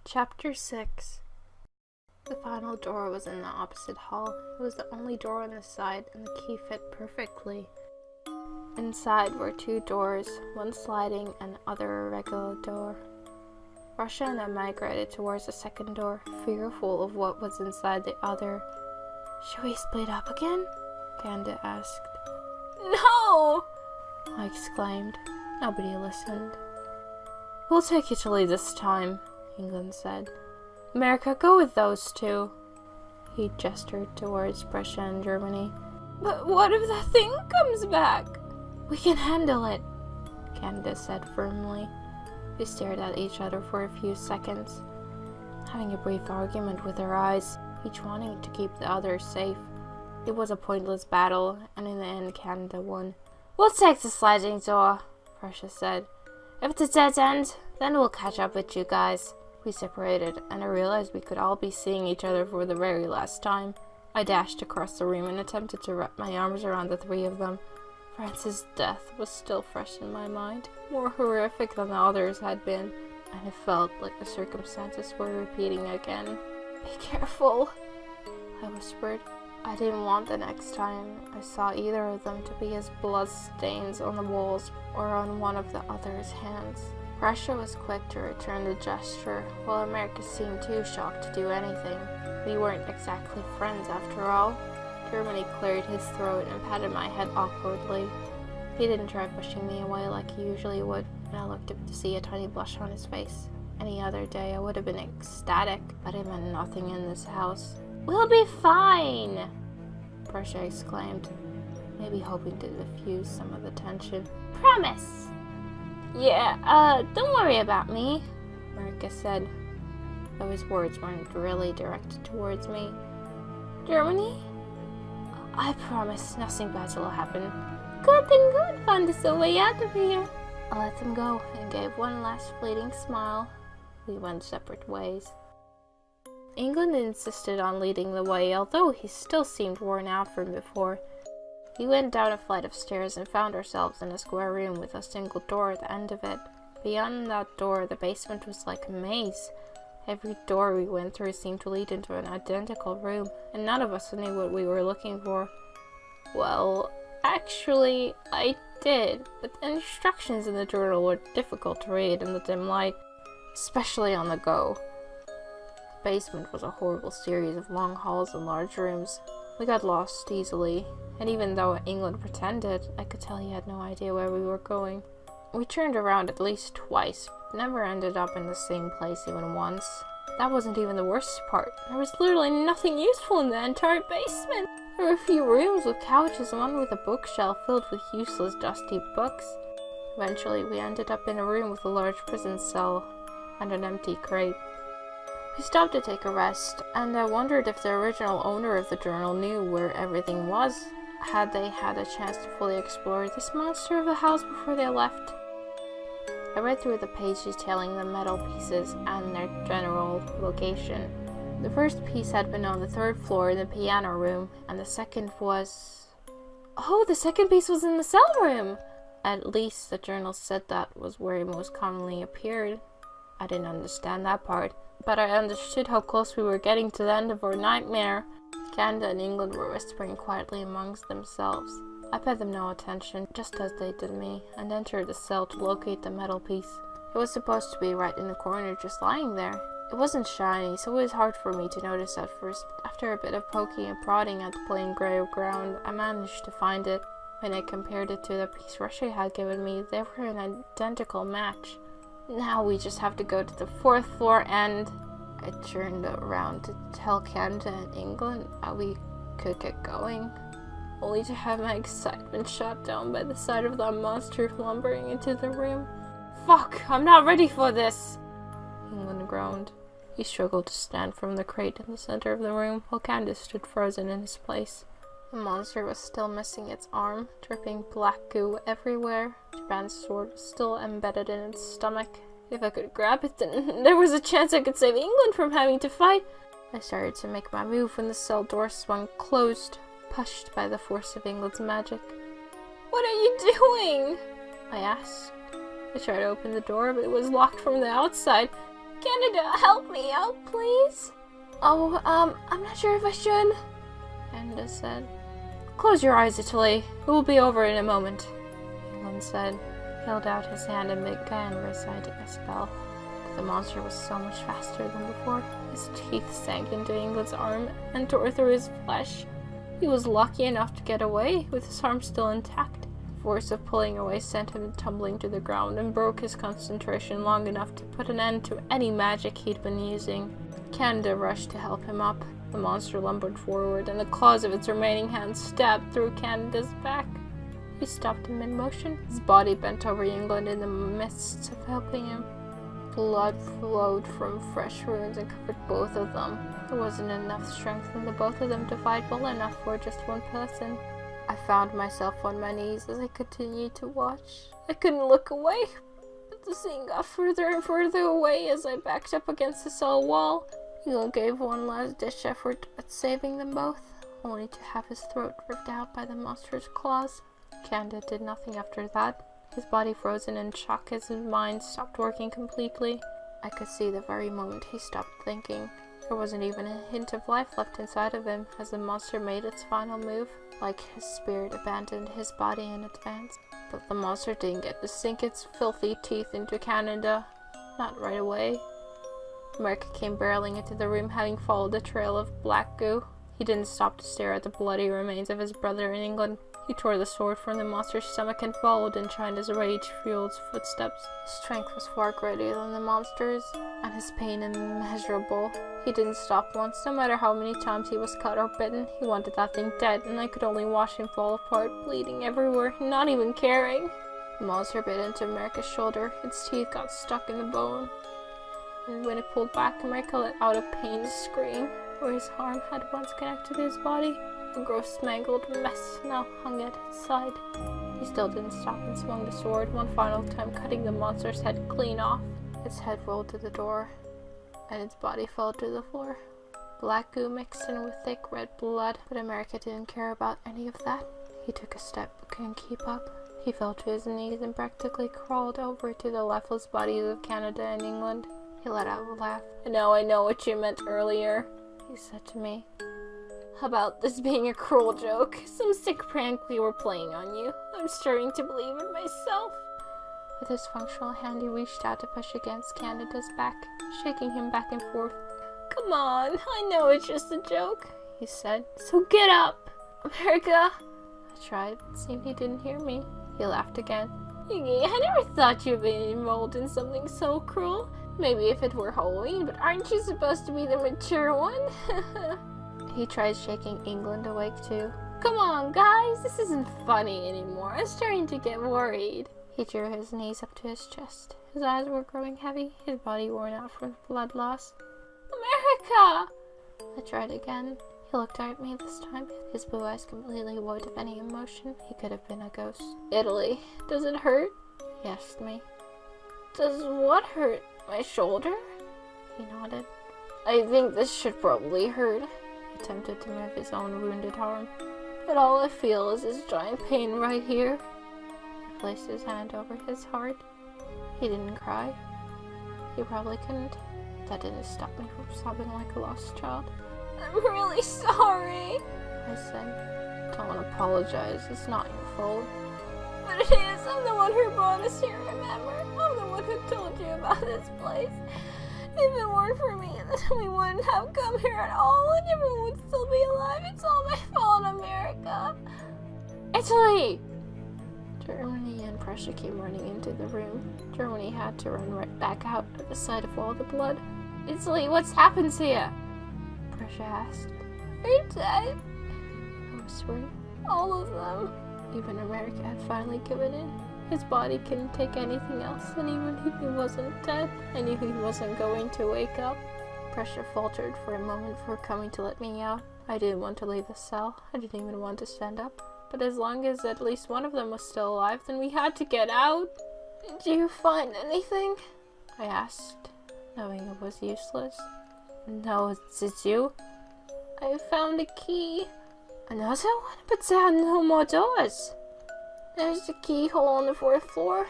Chapter 6. The final door was in the opposite hall. It was the only door on the side, and the key fit perfectly. Inside were two doors, one sliding and other a regular door. Russia and I migrated towards the second door, fearful of what was inside the other. "Should we split up again?" Kanda asked. "No!" I exclaimed. Nobody listened. "We'll take Italy this time," England said. "America, go with those two." He gestured towards Prussia and Germany. "But what if the thing comes back?" "We can handle it," Candace said firmly. We stared at each other for a few seconds, having a brief argument with our eyes, each wanting to keep the other safe. It was a pointless battle, and in the end Canada won. "We'll take the sliding door," Prussia said. "If it's a dead end, then we'll catch up with you guys." We separated, and I realized we could all be seeing each other for the very last time. I dashed across the room and attempted to wrap my arms around the three of them. Francis' death was still fresh in my mind, more horrific than the others had been, and it felt like the circumstances were repeating again. "Be careful," I whispered. I didn't want the next time I saw either of them to be as blood stains on the walls or on one of the other's hands. Russia was quick to return the gesture, while America seemed too shocked to do anything. We weren't exactly friends after all. Germany cleared his throat and patted my head awkwardly. He didn't try pushing me away like he usually would, and I looked up to see a tiny blush on his face. Any other day I would have been ecstatic, but it meant nothing in this house. "We'll be fine!" Prussia exclaimed, maybe hoping to diffuse some of the tension. "Promise!" "Yeah, don't worry about me," America said, though his words weren't really directed towards me. "Germany? I promise nothing bad will happen." "Good, then good. Find us a way out of here." I let them go and gave one last fleeting smile. We went separate ways. England insisted on leading the way, although he still seemed worn out from before. We went down a flight of stairs and found ourselves in a square room with a single door at the end of it. Beyond that door, the basement was like a maze. Every door we went through seemed to lead into an identical room, and none of us knew what we were looking for. Well, actually, I did, but the instructions in the journal were difficult to read in the dim light, especially on the go. The basement was a horrible series of long halls and large rooms. We got lost easily, and even though England pretended, I could tell he had no idea where we were going. We turned around at least twice, but never ended up in the same place even once. That wasn't even the worst part. There was literally nothing useful in the entire basement. There were a few rooms with couches and one with a bookshelf filled with useless, dusty books. Eventually, we ended up in a room with a large prison cell and an empty crate. We stopped to take a rest, and I wondered if the original owner of the journal knew where everything was. Had they had a chance to fully explore this monster of a house before they left? I read through the page detailing the metal pieces and their general location. The first piece had been on the third floor in the piano room, and the second was... Oh, the second piece was in the cell room! At least the journal said that was where it most commonly appeared. I didn't understand that part, but I understood how close we were getting to the end of our nightmare. Canada and England were whispering quietly amongst themselves. I paid them no attention, just as they did me, and entered the cell to locate the metal piece. It was supposed to be right in the corner, just lying there. It wasn't shiny, so it was hard for me to notice at first, but after a bit of poking and prodding at the plain grey ground, I managed to find it. When I compared it to the piece Russia had given me, they were an identical match. Now we just have to go to the fourth floor and... I turned around to tell Canada and England how we could get going, only to have my excitement shot down by the sight of that monster lumbering into the room. "Fuck, I'm not ready for this!" England groaned. He struggled to stand from the crate in the center of the room, while Candace stood frozen in his place. The monster was still missing its arm, dripping black goo everywhere. Japan's sword was still embedded in its stomach. If I could grab it, then there was a chance I could save England from having to fight. I started to make my move when the cell door swung closed, pushed by the force of England's magic. "What are you doing?" I asked. I tried to open the door, but it was locked from the outside. Canada, help me out, please. Oh, I'm not sure if I should, Canada said. Close your eyes, Italy. It will be over in a moment, England said. He held out his hand and began reciting a spell. But the monster was so much faster than before. His teeth sank into England's arm and tore through his flesh. He was lucky enough to get away, with his arm still intact. The force of pulling away sent him tumbling to the ground and broke his concentration long enough to put an end to any magic he'd been using. Canada rushed to help him up. The monster lumbered forward, and the claws of its remaining hand stabbed through Canada's back. He stopped in mid-motion. His body bent over England in the midst of helping him. Blood flowed from fresh wounds and covered both of them. There wasn't enough strength in the both of them to fight well enough for just one person. I found myself on my knees as I continued to watch. I couldn't look away, but the scene got further and further away as I backed up against the cell wall. Eagle gave one last ditch effort at saving them both, only to have his throat ripped out by the monster's claws. Canada did nothing after that. His body frozen in shock as his mind stopped working completely. I could see the very moment he stopped thinking. There wasn't even a hint of life left inside of him as the monster made its final move, like his spirit abandoned his body in advance. But the monster didn't get to sink its filthy teeth into Canada. Not right away. America came barreling into the room, having followed the trail of black goo. He didn't stop to stare at the bloody remains of his brother in England. He tore the sword from the monster's stomach and followed in China's rage-fueled footsteps. His strength was far greater than the monster's, and his pain immeasurable. He didn't stop once, no matter how many times he was cut or bitten. He wanted that thing dead, and I could only watch him fall apart, bleeding everywhere, not even caring. The monster bit into America's shoulder. Its teeth got stuck in the bone. And when it pulled back, America let out a pained scream, where his arm had once connected to his body. A gross mangled mess now hung at his side. He still didn't stop and swung the sword one final time, cutting the monster's head clean off. Its head rolled to the door, and its body fell to the floor. Black goo mixed in with thick red blood, but America didn't care about any of that. He took a step but couldn't keep up. He fell to his knees and practically crawled over to the lifeless bodies of Canada and England. He let out a laugh. "Now I know what you meant earlier," he said to me. "About this being a cruel joke, some sick prank we were playing on you. I'm starting to believe it myself." With his functional hand, he reached out to push against Canada's back, shaking him back and forth. "Come on, I know it's just a joke," he said. "So get up, America." I tried, but it seemed he didn't hear me. He laughed again. "Iggy, I never thought you'd been involved in something so cruel. Maybe if it were Halloween, but aren't you supposed to be the mature one?" He tried shaking England awake too. "Come on, guys, this isn't funny anymore. I'm starting to get worried." He drew his knees up to his chest. His eyes were growing heavy, his body worn out from blood loss. "America!" I tried again. He looked at me this time, his blue eyes completely void of any emotion. He could have been a ghost. "Italy, does it hurt?" he asked me. "Does what hurt? My shoulder?" He nodded. "I think this should probably hurt." He attempted to move his own wounded arm. "But all I feel is this giant pain right here." He placed his hand over his heart. He didn't cry. He probably couldn't. That didn't stop me from sobbing like a lost child. "I'm really sorry," I said. "Don't apologize. It's not your fault." "But it is. I'm the one who brought us here, remember? I'm the one who told you about this place. If it weren't for me, then we wouldn't have come here at all, and everyone would still be alive. It's all my fault, America." "Italy!" Germany and Prussia came running into the room. Germany had to run right back out at the sight of all the blood. "Italy, what's happened to you?" Prussia asked. "They're dead," I whispered. "All of them." Even America had finally given in. His body couldn't take anything else, and even if he wasn't dead, I knew he wasn't going to wake up. Prussia faltered for a moment before coming to let me out. I didn't want to leave the cell. I didn't even want to stand up. But as long as at least one of them was still alive, then we had to get out. "Did you find anything?" I asked, knowing it was useless. "No, it's you." "I found a key." "Another one? But there are no more doors." "There's a keyhole on the 4th floor.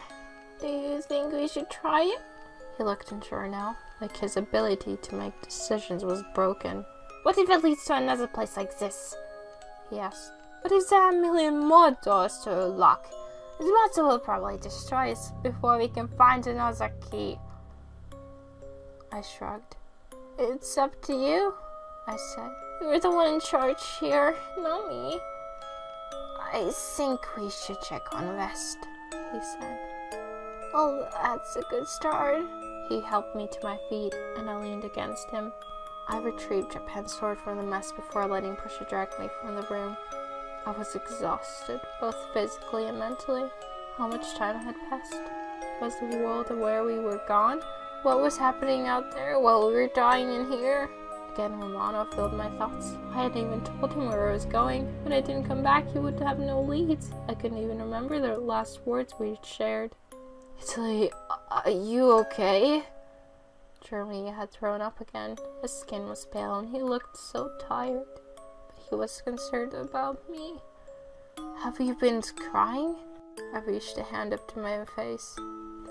Do you think we should try it?" He looked unsure now. like his ability to make decisions was broken. What if it leads to another place like this? He asked. What if there are a million more doors to unlock? The monster will probably destroy us before we can find another key. I shrugged. It's up to you, I said. You're the one in charge here, not me. I think we should check on West, he said. Oh, that's a good start. He helped me to my feet, and I leaned against him. I retrieved Japan's sword from the mess before letting Pusha drag me from the room. I was exhausted, both physically and mentally. How much time had passed? Was the world aware we were gone? What was happening out there while we were dying in here? Again, Romano filled my thoughts. I hadn't even told him where I was going. When I didn't come back, he would have no leads. I couldn't even remember the last words we'd shared. Italy, are you okay? Jeremy had thrown up again. His skin was pale and he looked so tired. But he was concerned about me. Have you been crying? I reached a hand up to my face.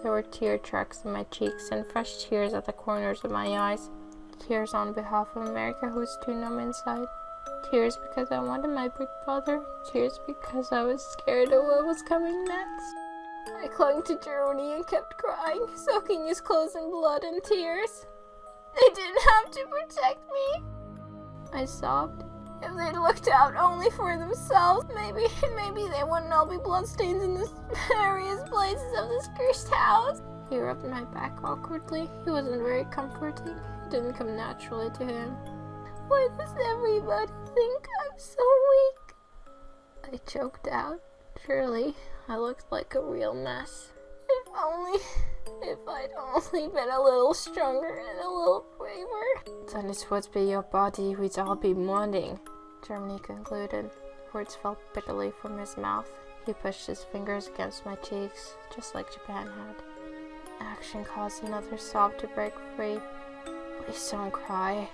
There were tear tracks in my cheeks and fresh tears at the corners of my eyes. Tears on behalf of America who was too numb inside. Tears because I wanted my big brother. Tears because I was scared of what was coming next. I clung to Jeremy and kept crying, soaking his clothes in blood and tears. They didn't have to protect me, I sobbed. If they'd looked out only for themselves, maybe they wouldn't all be bloodstains in the various places of this cursed house. He rubbed my back awkwardly. He wasn't very comforting. It didn't come naturally to him. Why does everybody think I'm so weak? I choked out. Surely, I looked like a real mess. If I'd only been a little stronger and a little braver. Then it would be your body we'd all be mourning, Germany concluded. Words fell bitterly from his mouth. He pushed his fingers against my cheeks, just like Japan had. Action caused another sob to break free. Please don't cry.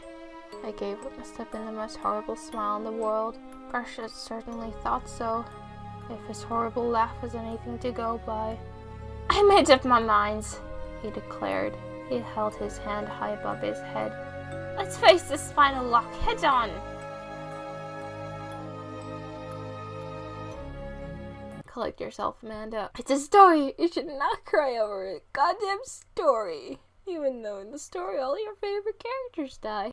I gave what must have been the most horrible smile in the world. Precious certainly thought so, if his horrible laugh was anything to go by. I made up my mind, he declared. He held his hand high above his head. Let's face this final lock head on. Collect yourself, Amanda. It's a story. You should not cry over a goddamn story. Even though in the story all your favorite characters die.